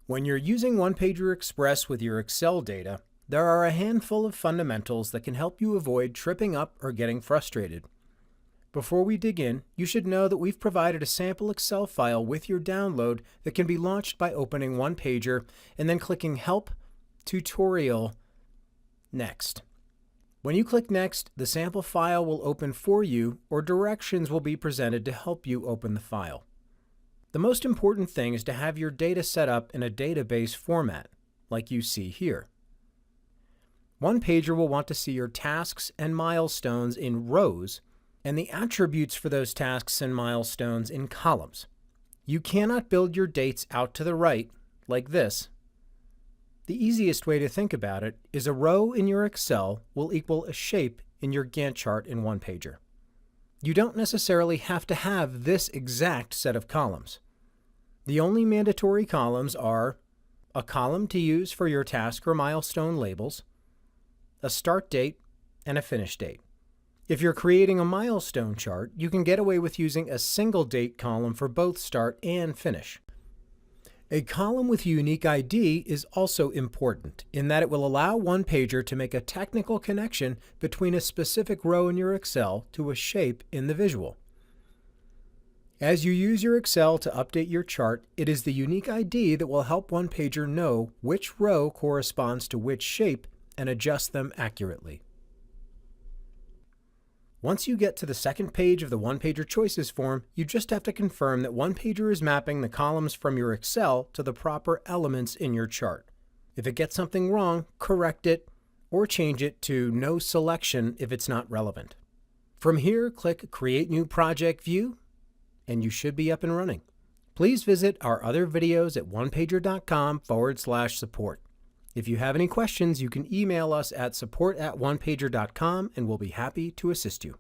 When you're using OnePager Express with your Excel data, there are a handful of fundamentals that can help you avoid tripping up or getting frustrated. Before we dig in, you should know that we've provided a sample Excel file with your download that can be launched by opening OnePager and then clicking Help, Tutorial, Next. When you click Next, the sample file will open for you, or directions will be presented to help you open the file. The most important thing is to have your data set up in a database format, like you see here. OnePager will want to see your tasks and milestones in rows and the attributes for those tasks and milestones in columns. You cannot build your dates out to the right, like this. The easiest way to think about it is a row in your Excel will equal a shape in your Gantt chart in OnePager. You don't necessarily have to have this exact set of columns. The only mandatory columns are a column to use for your task or milestone labels, a start date, and a finish date. If you're creating a milestone chart, you can get away with using a single date column for both start and finish. A column with a unique ID is also important in that it will allow OnePager to make a technical connection between a specific row in your Excel to a shape in the visual. As you use your Excel to update your chart, it is the unique ID that will help OnePager know which row corresponds to which shape and adjust them accurately. Once you get to the second page of the OnePager Choices form, you just have to confirm that OnePager is mapping the columns from your Excel to the proper elements in your chart. If it gets something wrong, correct it or change it to No Selection if it's not relevant. From here, click Create New Project View, and you should be up and running. Please visit our other videos at onepager.com/support. If you have any questions, you can email us at support@onepager.com and we'll be happy to assist you.